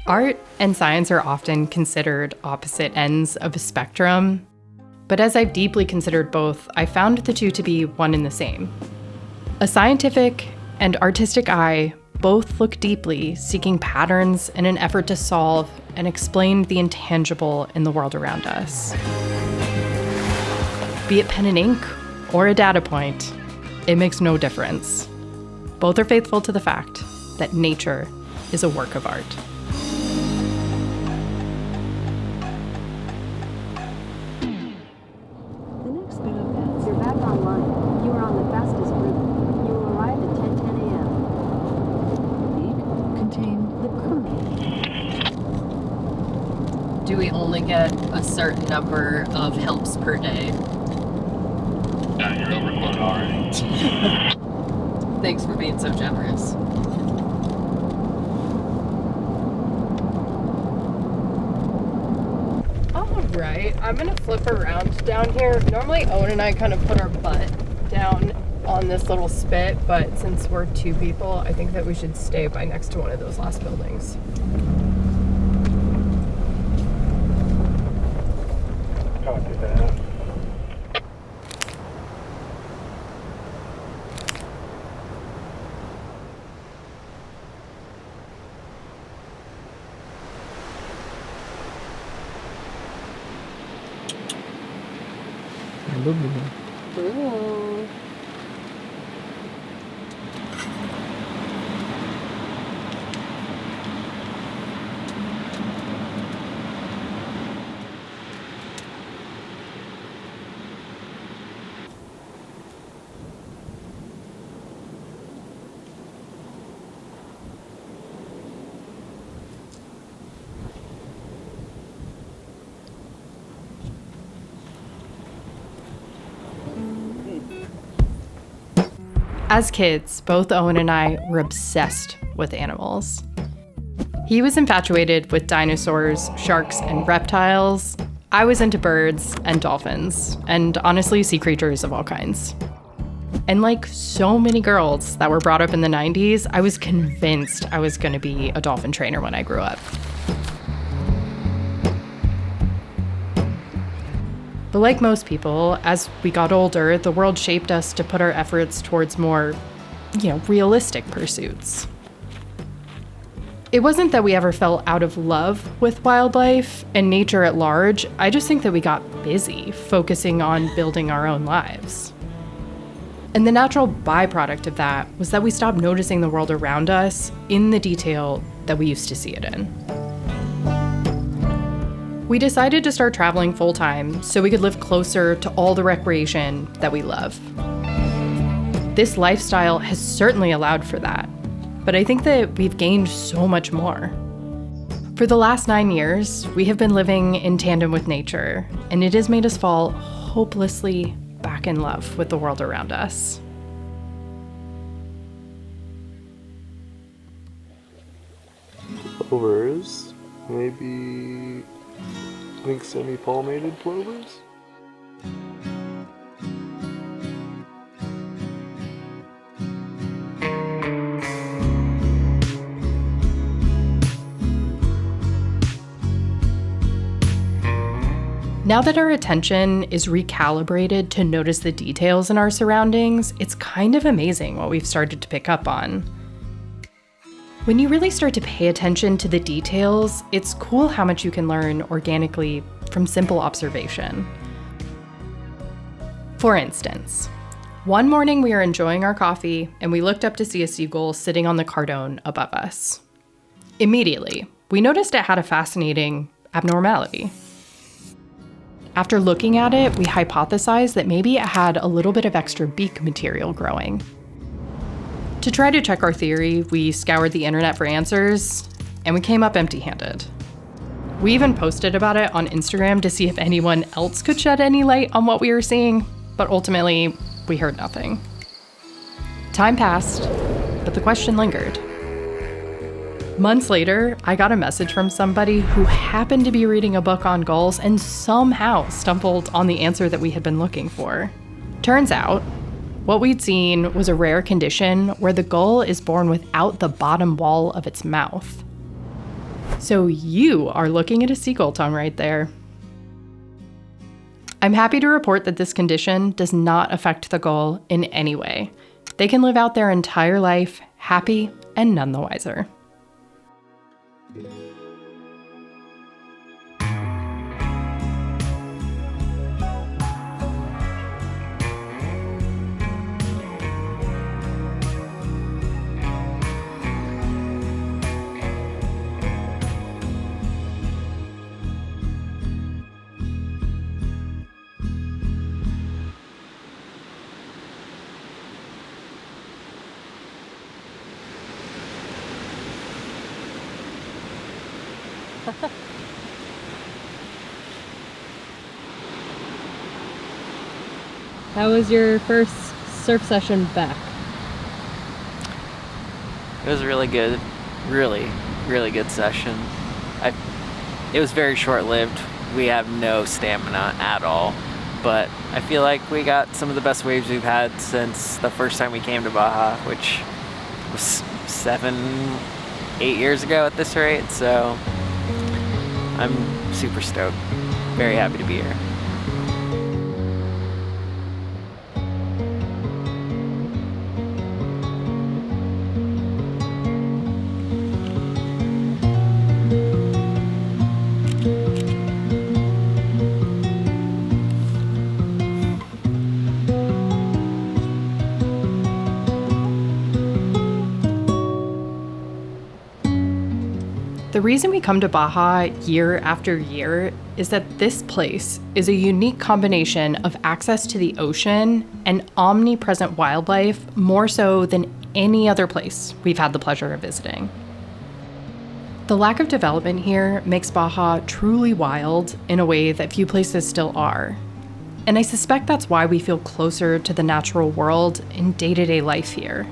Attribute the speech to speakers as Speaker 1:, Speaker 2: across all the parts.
Speaker 1: Art and science are often considered opposite ends of a spectrum, but as I've deeply considered both, I found the two to be one and the same. A scientific and artistic eye both look deeply, seeking patterns in an effort to solve and explain the intangible in the world around us. Be it pen and ink or a data point, it makes no difference. Both are faithful to the fact that nature is a work of art.
Speaker 2: The next bit of that. You're back online. You are on the fastest route. You will arrive at 10:10 a.m. Leak contained the kernel.
Speaker 1: Do we only get a certain number of helps per day?
Speaker 3: No, you're overloaded already.
Speaker 1: Thanks for being so generous. Right, I'm gonna flip around down here. Normally Owen and I kind of put our butt down on this little spit, but since we're two people, I think that we should stay by next to one of those last buildings.
Speaker 3: Copy that.
Speaker 1: Ooh. As kids, both Owen and I were obsessed with animals. He was infatuated with dinosaurs, sharks, and reptiles. I was into birds and dolphins, and honestly, sea creatures of all kinds. And like so many girls that were brought up in the 90s, I was convinced I was going to be a dolphin trainer when I grew up. But like most people, as we got older, the world shaped us to put our efforts towards more, realistic pursuits. It wasn't that we ever fell out of love with wildlife and nature at large. I just think that we got busy focusing on building our own lives. And the natural byproduct of that was that we stopped noticing the world around us in the detail that we used to see it in. We decided to start traveling full-time so we could live closer to all the recreation that we love. This lifestyle has certainly allowed for that, but I think that we've gained so much more. For the last 9 years, we have been living in tandem with nature, and it has made us fall hopelessly back in love with the world around us.
Speaker 3: Plovers, maybe pink semi-palmated plovers?
Speaker 1: Now that our attention is recalibrated to notice the details in our surroundings, it's kind of amazing what we've started to pick up on. When you really start to pay attention to the details, it's cool how much you can learn organically from simple observation. For instance, one morning we were enjoying our coffee and we looked up to see a seagull sitting on the cardone above us. Immediately, we noticed it had a fascinating abnormality. After looking at it, we hypothesized that maybe it had a little bit of extra beak material growing. To try to check our theory, we scoured the internet for answers, and we came up empty-handed. We even posted about it on Instagram to see if anyone else could shed any light on what we were seeing, but ultimately, we heard nothing. Time passed, but the question lingered. Months later, I got a message from somebody who happened to be reading a book on gulls and somehow stumbled on the answer that we had been looking for. Turns out, what we'd seen was a rare condition where the gull is born without the bottom wall of its mouth. So you are looking at a seagull tongue right there. I'm happy to report that this condition does not affect the gull in any way. They can live out their entire life happy and none the wiser. How was your first surf session back?
Speaker 4: It was really good. Really, really good session. It was very short-lived. We have no stamina at all. But I feel like we got some of the best waves we've had since the first time we came to Baja, which was 7-8 years ago at this rate. So I'm super stoked. Very happy to be here.
Speaker 1: The reason we come to Baja year after year is that this place is a unique combination of access to the ocean and omnipresent wildlife, more so than any other place we've had the pleasure of visiting. The lack of development here makes Baja truly wild in a way that few places still are. And I suspect that's why we feel closer to the natural world in day-to-day life here.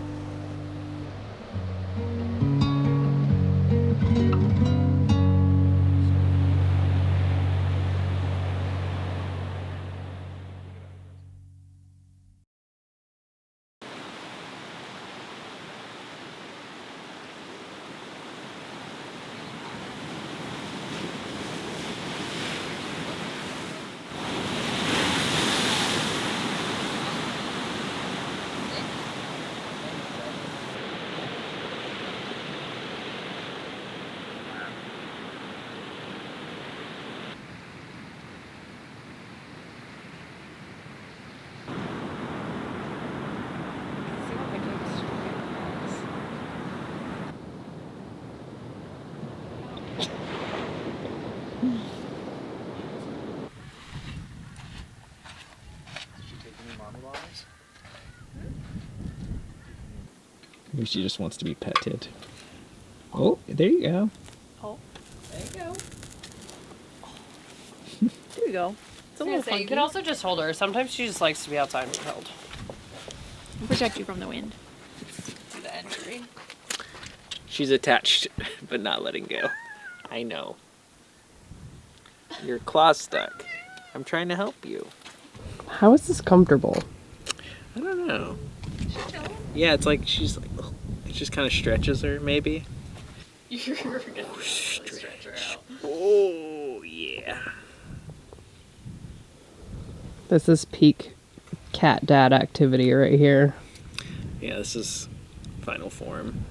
Speaker 5: Maybe she just wants to be petted. Oh, there you go.
Speaker 6: Oh, there you go. There you go. It's a little funky.
Speaker 7: You could also just hold her. Sometimes she just likes to be outside and held.
Speaker 6: Protect you from the wind.
Speaker 7: Do the entry.
Speaker 4: She's attached, but not letting go. I know. Your claw's stuck. I'm trying to help you.
Speaker 1: How is this comfortable?
Speaker 4: I don't know. Yeah, it's like she's like, it just kind of stretches her, maybe.
Speaker 7: You're gonna stretch her out.
Speaker 4: Oh, yeah.
Speaker 1: This is peak cat dad activity right here.
Speaker 4: Yeah, this is final form.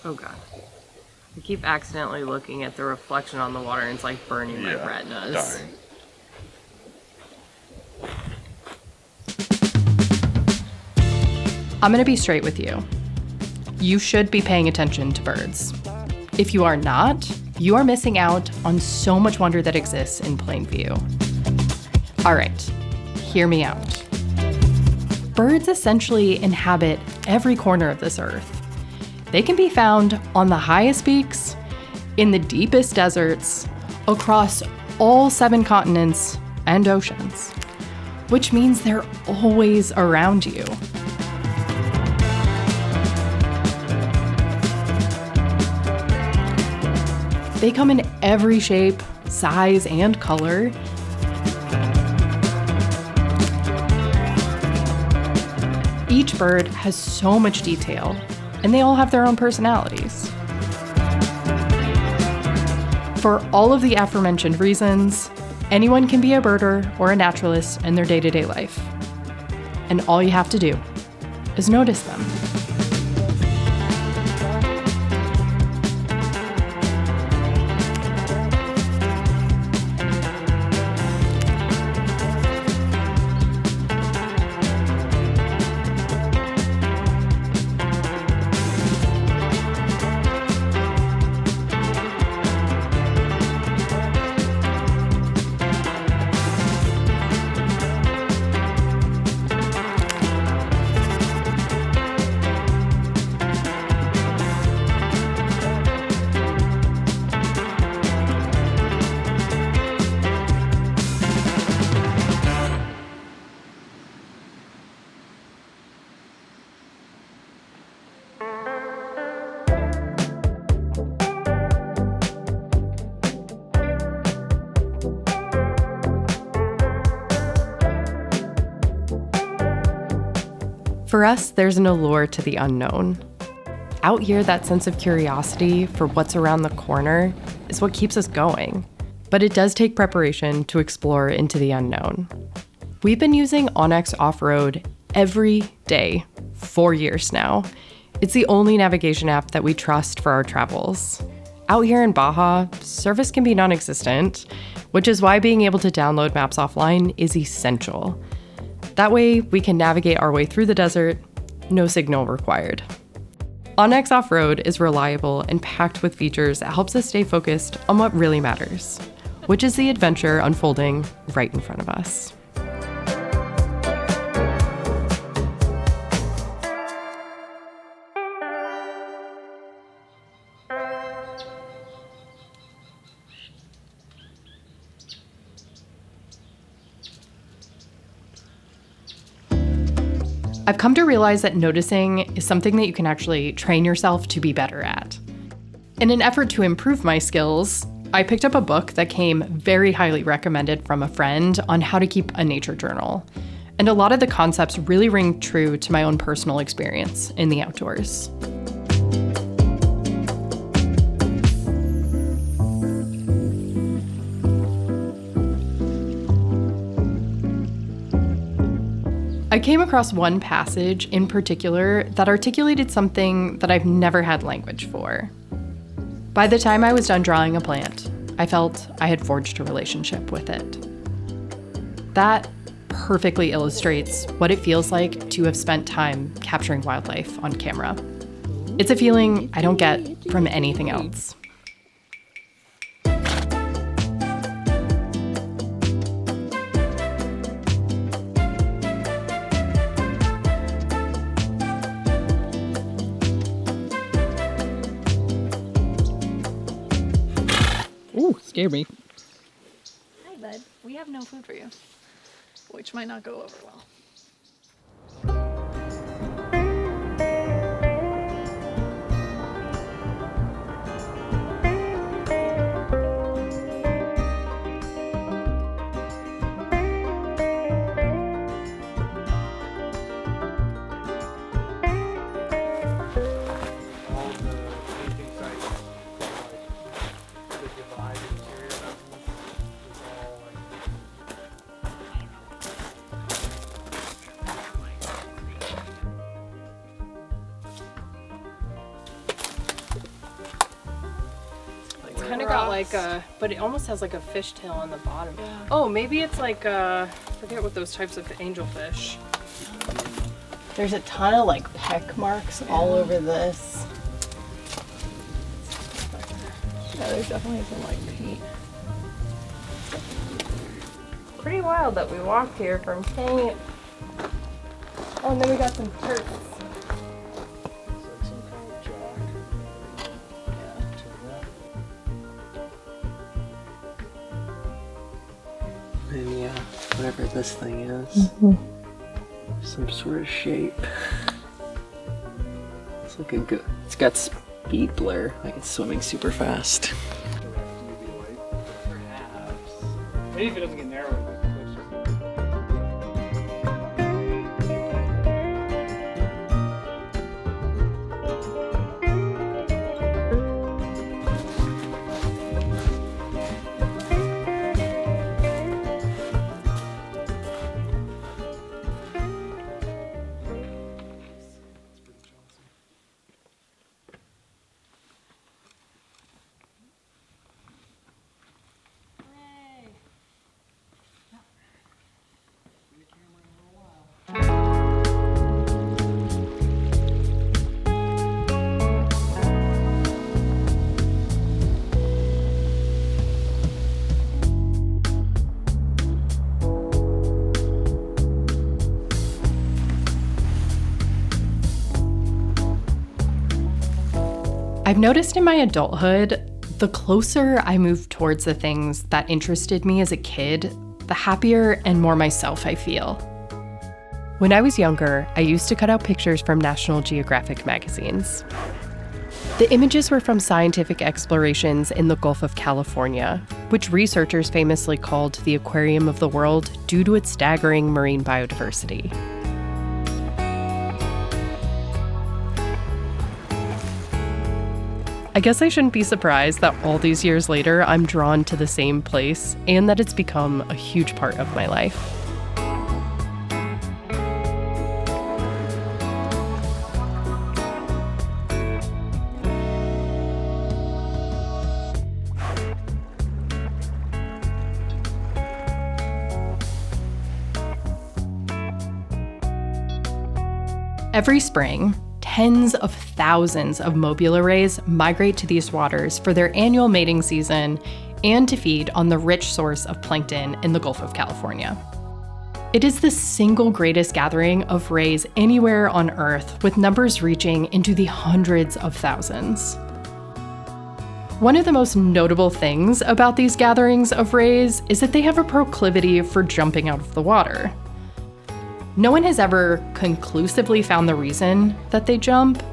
Speaker 7: Oh god. I keep accidentally looking at the reflection on the water and it's like burning my retinas.
Speaker 3: Dying.
Speaker 1: I'm gonna be straight with you. You should be paying attention to birds. If you are not, you are missing out on so much wonder that exists in plain view. All right, hear me out. Birds essentially inhabit every corner of this earth. They can be found on the highest peaks, in the deepest deserts, across all 7 continents and oceans, which means they're always around you. They come in every shape, size, and color. Each bird has so much detail, and they all have their own personalities. For all of the aforementioned reasons, anyone can be a birder or a naturalist in their day-to-day life. And all you have to do is notice them. For us, there's an allure to the unknown. Out here, that sense of curiosity for what's around the corner is what keeps us going. But it does take preparation to explore into the unknown. We've been using onX Off-Road every day for years now. It's the only navigation app that we trust for our travels. Out here in Baja, service can be non-existent, which is why being able to download maps offline is essential. That way, we can navigate our way through the desert, no signal required. onX Off-Road is reliable and packed with features that helps us stay focused on what really matters, which is the adventure unfolding right in front of us. I've come to realize that noticing is something that you can actually train yourself to be better at. In an effort to improve my skills, I picked up a book that came very highly recommended from a friend on how to keep a nature journal. And a lot of the concepts really ring true to my own personal experience in the outdoors. I came across one passage in particular that articulated something that I've never had language for. By the time I was done drawing a plant, I felt I had forged a relationship with it. That perfectly illustrates what it feels like to have spent time capturing wildlife on camera. It's a feeling I don't get from anything else.
Speaker 5: Ooh, scared me.
Speaker 6: Hi, bud. We have no food for you, which might not go over well.
Speaker 3: All the painting sites, like the divide interior mountains, is all like
Speaker 1: It's kind of got like a, but it almost has like a fishtail on the bottom.
Speaker 6: Yeah.
Speaker 1: Oh, maybe it's like forget what those types of angelfish. There's a ton of like peck marks all over this.
Speaker 6: Yeah, there's definitely some like paint.
Speaker 7: pretty wild that we walked here from camp. Oh, and then we got some turks.
Speaker 3: It's like some kind of jock.
Speaker 4: And yeah, whatever this thing is. Some sort of shape. It's like a good. It's got speed blur, like it's swimming super fast.
Speaker 3: Perhaps. Maybe if it doesn't get narrow, it closer.
Speaker 1: I've noticed in my adulthood, the closer I move towards the things that interested me as a kid, the happier and more myself I feel. When I was younger, I used to cut out pictures from National Geographic magazines. The images were from scientific explorations in the Gulf of California, which researchers famously called the aquarium of the world due to its staggering marine biodiversity. I guess I shouldn't be surprised that all these years later, I'm drawn to the same place and that it's become a huge part of my life. Every spring, tens of thousands of mobula rays migrate to these waters for their annual mating season and to feed on the rich source of plankton in the Gulf of California. It is the single greatest gathering of rays anywhere on Earth, with numbers reaching into the hundreds of thousands. One of the most notable things about these gatherings of rays is that they have a proclivity for jumping out of the water. No one has ever conclusively found the reason that they jump,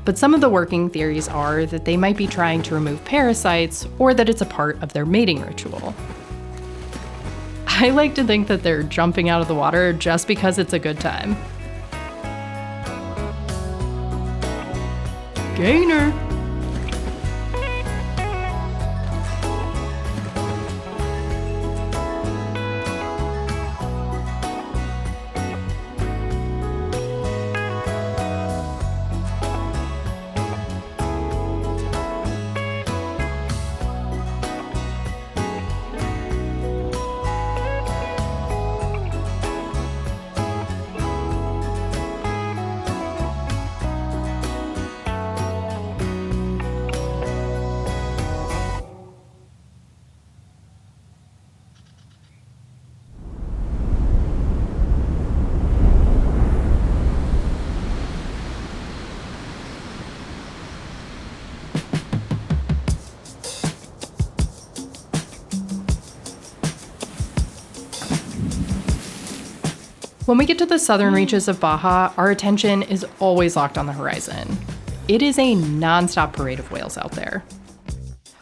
Speaker 1: but some of the working theories are that they might be trying to remove parasites or that it's a part of their mating ritual. I like to think that they're jumping out of the water just because it's a good time. Gainer! When we get to the southern reaches of Baja, our attention is always locked on the horizon. It is a nonstop parade of whales out there.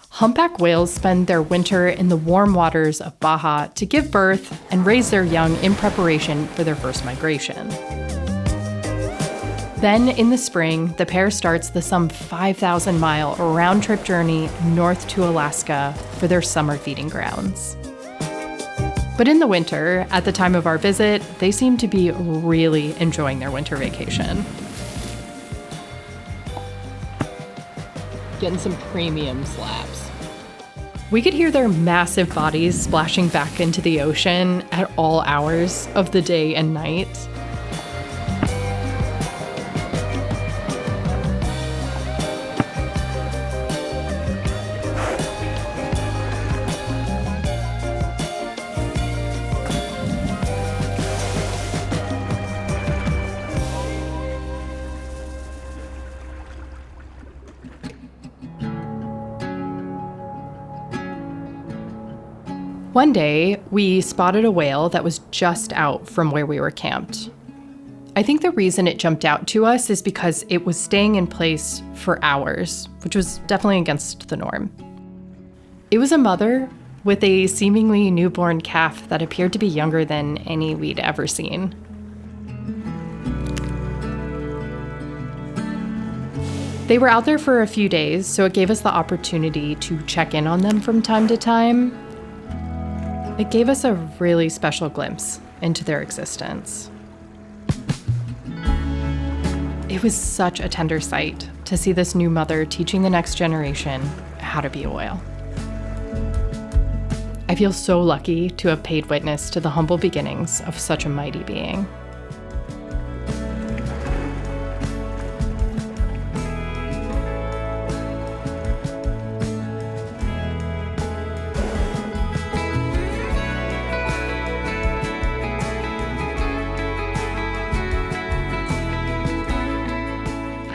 Speaker 1: Humpback whales spend their winter in the warm waters of Baja to give birth and raise their young in preparation for their first migration. Then, in the spring, the pair starts the some 5,000-mile round-trip journey north to Alaska for their summer feeding grounds. But in the winter, at the time of our visit, they seem to be really enjoying their winter vacation. Getting some premium slaps. We could hear their massive bodies splashing back into the ocean at all hours of the day and night. One day, we spotted a whale that was just out from where we were camped. I think the reason it jumped out to us is because it was staying in place for hours, which was definitely against the norm. It was a mother with a seemingly newborn calf that appeared to be younger than any we'd ever seen. They were out there for a few days, so it gave us the opportunity to check in on them from time to time. It gave us a really special glimpse into their existence. It was such a tender sight to see this new mother teaching the next generation how to be a whale. I feel so lucky to have paid witness to the humble beginnings of such a mighty being.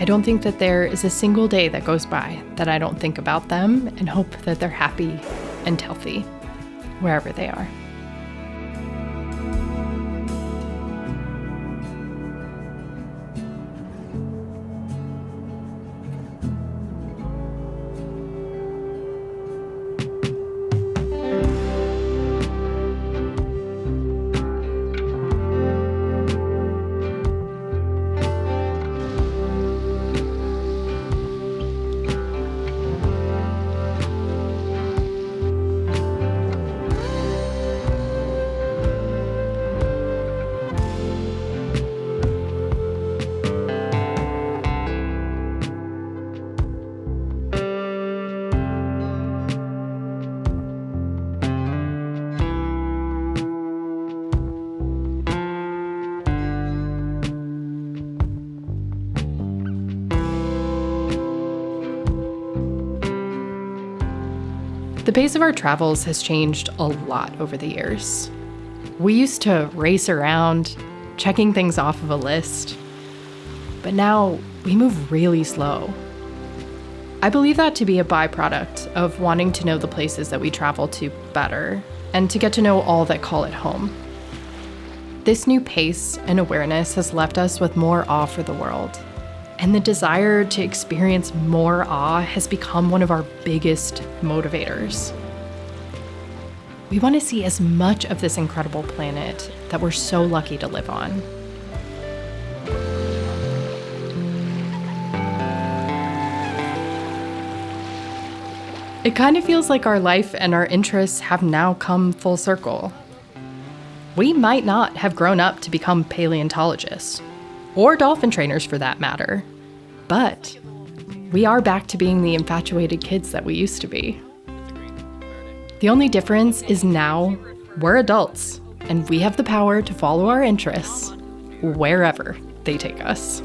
Speaker 1: I don't think that there is a single day that goes by that I don't think about them and hope that they're happy and healthy wherever they are. The pace of our travels has changed a lot over the years. We used to race around, checking things off of a list, but now we move really slow. I believe that to be a byproduct of wanting to know the places that we travel to better and to get to know all that call it home. This new pace and awareness has left us with more awe for the world. And the desire to experience more awe has become one of our biggest motivators. We want to see as much of this incredible planet that we're so lucky to live on. It kind of feels like our life and our interests have now come full circle. We might not have grown up to become paleontologists, or dolphin trainers for that matter, but we are back to being the infatuated kids that we used to be. The only difference is now we're adults, and we have the power to follow our interests wherever they take us.